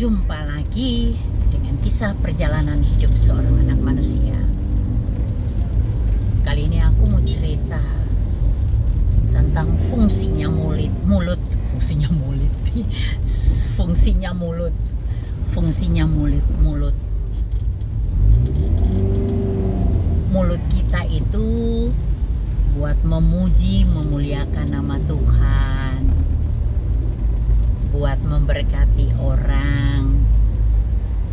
Jumpa lagi dengan kisah perjalanan hidup seorang anak manusia. Kali ini aku mau cerita tentang fungsinya mulut, Mulut kita itu buat memuji, memuliakan nama Tuhan, buat memberkati orang,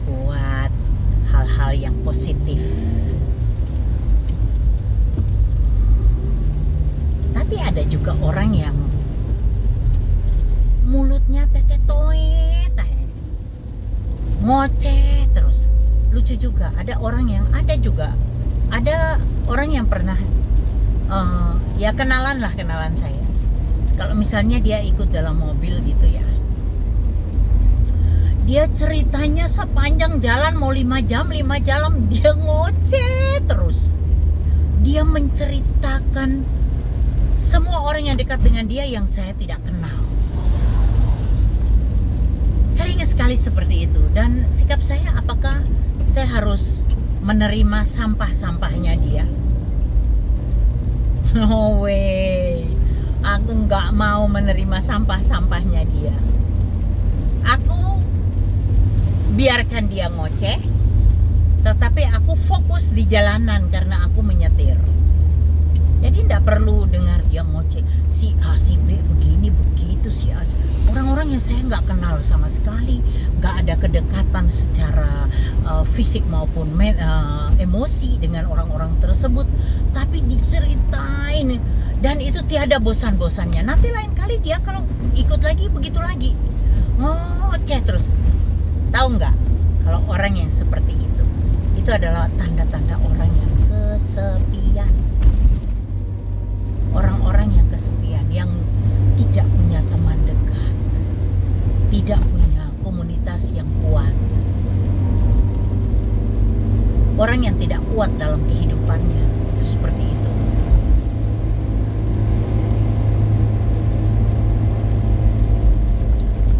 buat hal-hal yang positif. Tapi ada juga orang yang mulutnya tetetoet, ngoceh terus. Lucu juga, ada orang yang pernah ya kenalan saya. Kalau misalnya dia ikut dalam mobil gitu ya, dia ceritanya sepanjang jalan mau 5 jam dia ngoceh terus. Dia menceritakan semua orang yang dekat dengan dia yang saya tidak kenal. Sering sekali seperti itu. Dan sikap saya, apakah saya harus menerima sampah-sampahnya dia? No way. Aku nggak mau menerima sampah-sampahnya dia. Aku biarkan dia ngoceh, tetapi aku fokus di jalanan karena aku menyetir. Jadi tidak perlu dengar dia ngoceh, si A, si B, begini, begitu, si A. Orang-orang yang saya nggak kenal sama sekali, nggak ada kedekatan secara fisik maupun emosi dengan orang-orang tersebut, tapi diceritain dan itu tiada bosan-bosannya. Nanti lain kali dia kalau ikut lagi begitu lagi, ngoceh terus. Tahu nggak, kalau orang yang seperti itu adalah tanda-tanda orang yang kesepian. Orang-orang yang kesepian, yang tidak punya teman dekat, tidak punya komunitas yang kuat. Orang yang tidak kuat dalam kehidupannya, itu seperti itu.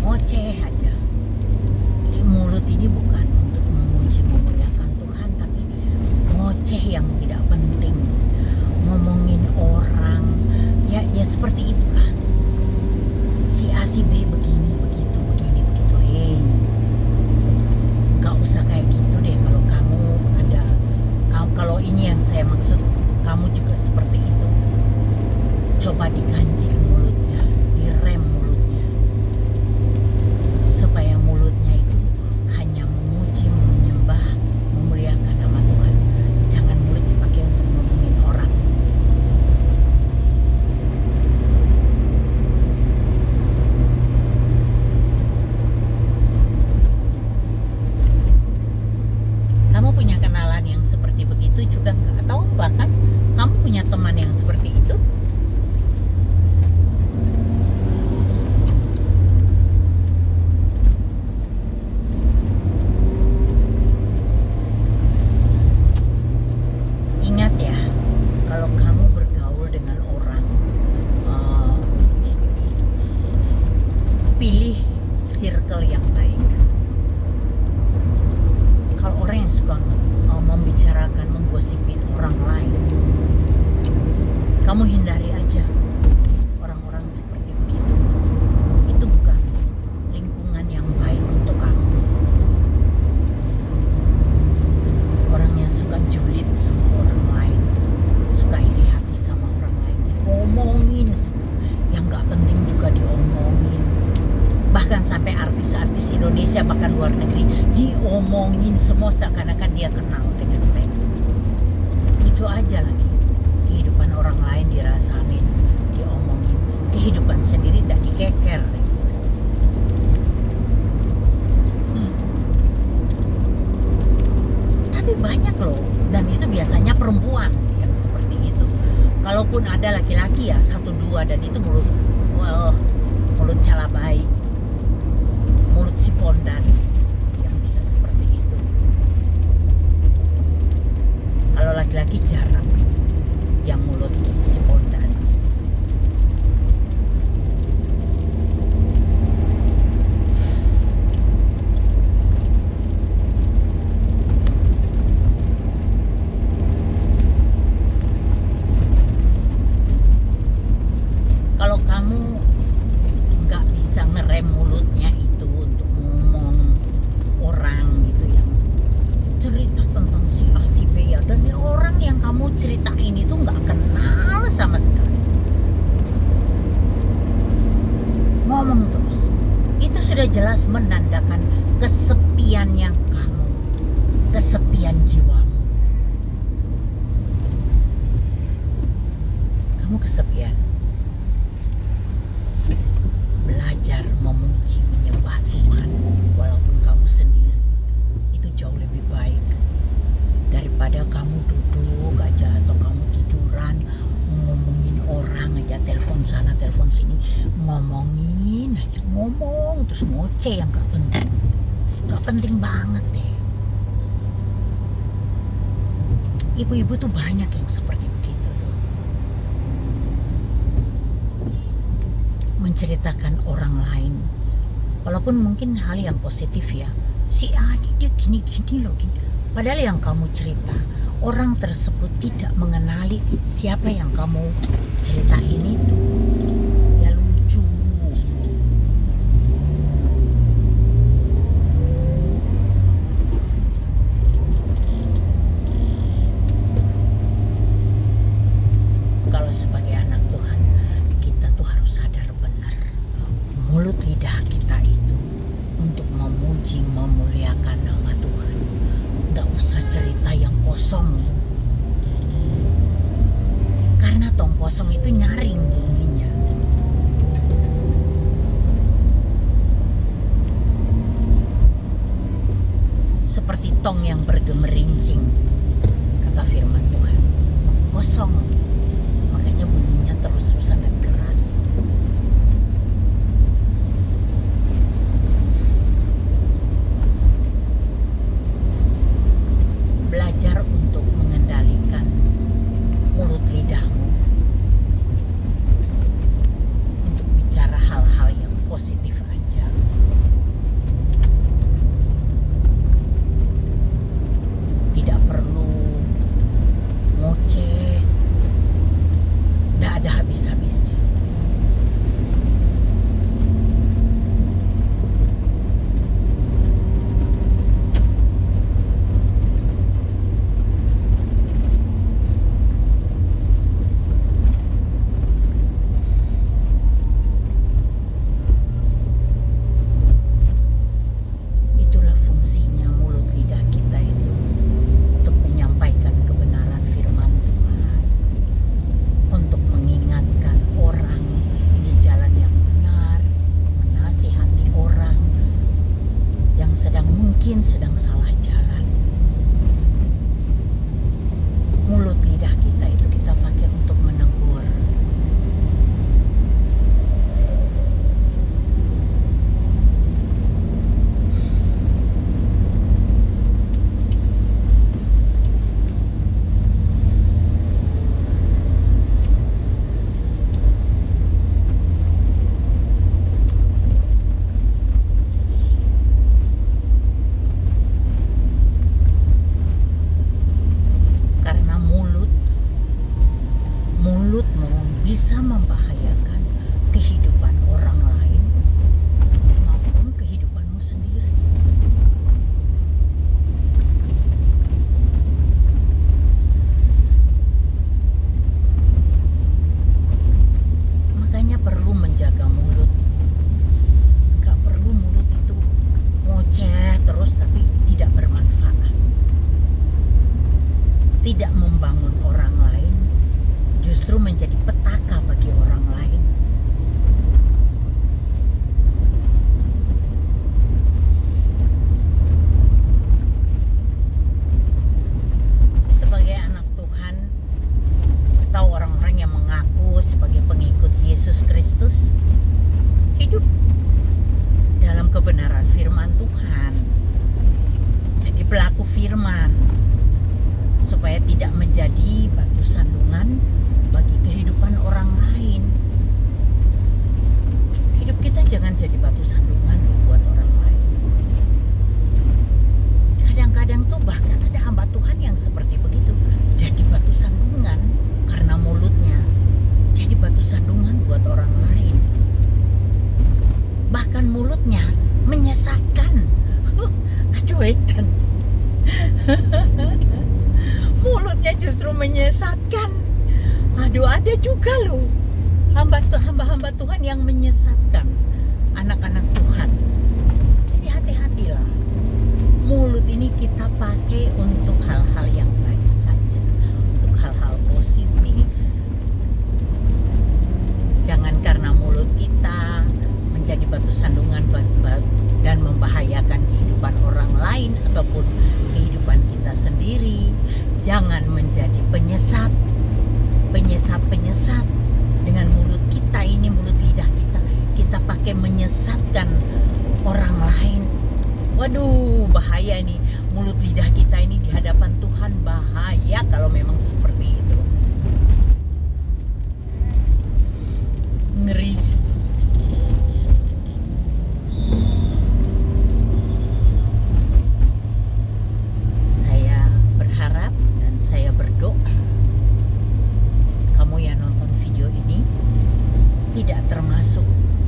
Ngoceh aja. Jadi mulut ini bukan untuk memuji, memuliakan Tuhan, tapi ngoceh yang tidak penting. Ngomongin orang, ya seperti itulah. Si A, si B begini, begitu. Hey, gak usah kayak gitu deh. Kalau ini yang saya maksud, kamu juga seperti itu. Coba dikancing mulutnya, direm mulutnya, supaya mulutnya itu hanya memuji, menyembah, memuliakan nama Tuhan. Jangan mulut dipakai untuk ngomongin orang. Kamu punya kenalan yang seperti begitu juga nggak? Atau bahkan kamu punya teman yang seperti itu? Ingat ya, kalau kamu bergaul dengan orang, pilih circle yang baik. Kalau orang yang suka membicarakan, menggosipin orang lain, kamu hindari aja orang-orang seperti begitu. Itu bukan lingkungan yang baik untuk kamu. Orang yang suka julid sama orang lain, suka iri hati sama orang lain, ngomongin semua yang gak penting juga diomongin. Bahkan sampai artis-artis Indonesia, bahkan luar negeri, diomongin semua seakan-akan dia kenal dengan mereka. Lucu aja lagi, kehidupan orang lain dirasain, diomongin, kehidupan sendiri tidak dikeker. Tapi banyak loh, dan itu biasanya perempuan yang seperti itu. Kalaupun ada laki-laki ya 1-2, dan itu mulut calabai, mulut si pondan yang bisa seperti itu. Kalau laki-laki jarang yang mulut si pondan. mulutnya itu untuk ngomong orang gitu, yang cerita tentang si A si B ya, dan orang yang kamu ceritain itu nggak kenal sama sekali, ngomong terus, itu sudah jelas menandakan kesepiannya kamu, kesepian jiwamu. Kamu kesepian. Belajar memuji, menyembah Tuhan walaupun kamu sendiri, itu jauh lebih baik daripada kamu duduk aja atau kamu tiduran ngomongin orang aja, telepon sana telepon sini, ngomongin aja, ngomong terus ngoceh yang gak penting banget deh. Ibu-ibu tuh banyak yang seperti begitu tuh, menceritakan orang lain walaupun mungkin hal yang positif ya, si Adi dia gini-gini loh gini. Padahal yang kamu cerita, orang tersebut tidak mengenali siapa yang kamu ceritain itu. Ya lucu. Kalau sebagai anak Tuhan, kita tuh harus sadar benar, mulut lidah kita itu untuk memuji, memuliakan nama Tuhan. Gak usah cerita yang kosong, karena tong kosong itu nyaring bunyinya. Seperti tong yang bergemerincing, kata firman Tuhan, kosong, makanya bunyinya terus-terusan dan keras. Belajar untuk mengendalikan mulut lidahmu untuk bicara hal-hal yang positif aja. Tidak perlu ngoceh, tidak ada habis-habisnya. Itulah fungsinya mulut lidah kita itu, untuk menyampaikan kebenaran firman Tuhan, untuk mengingatkan orang di jalan yang benar, menasihati orang yang mungkin sedang salah jalan. Mulut lidah kita itu kita pakai untuk menegur. Karena mulutmu bisa membahayakan kehidupan orang lain maupun kehidupanmu sendiri. Makanya perlu menjaga mulut. Gak perlu mulut itu ngoceh terus tapi tidak bermanfaat, tidak membangun orang lain, justru menjadi petaka bagi orang lain. Sebagai anak Tuhan atau orang-orang yang mengaku sebagai pengikut Yesus Kristus, hidup dalam kebenaran firman Tuhan, jadi pelaku firman, supaya tidak menjadi batu sandungan bagi kehidupan orang lain. Hidup kita jangan jadi batu sandungan buat orang lain. Kadang-kadang tuh bahkan ada hamba Tuhan yang seperti begitu, jadi batu sandungan karena mulutnya, jadi batu sandungan buat orang lain. Bahkan mulut mulutnya menyesatkan. Aduh edan. Mulutnya justru menyesatkan. Aduh, ada juga loh hamba-hamba Tuhan yang menyesatkan anak-anak Tuhan. Jadi hati-hatilah. Mulut ini kita pakai untuk hal-hal yang baik saja, untuk hal-hal positif. Jangan karena mulut kita menjadi batu sandungan dan membahayakan kehidupan orang lain ataupun kehidupan kita sendiri. Jangan menjadi penyesat dengan mulut kita ini, mulut lidah kita pakai menyesatkan orang lain. Waduh, bahaya nih mulut lidah kita ini di hadapan Tuhan, bahaya kalau memang seperti itu. Ngeri. Saya berharap dan saya berdoa kamu yang nonton video ini tidak termasuk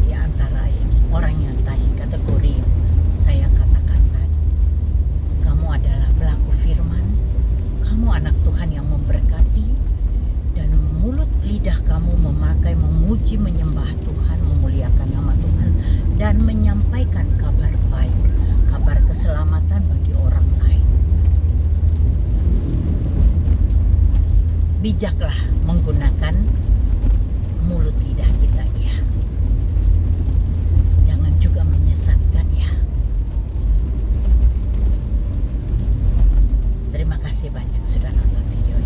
di antara orang yang tadi kategori saya katakan tadi. Kamu adalah pelaku firman, kamu anak Tuhan yang memberkati, dan mulut lidah kamu memakai memuji menyembah Tuhan, memuliakan nama Tuhan, dan menyampaikan kabar baik, kabar keselamatan bagi orang lain. Bijaklah menggunakan mulut lidah kita ya. Jangan juga menyesatkan ya. Terima kasih banyak sudah nonton video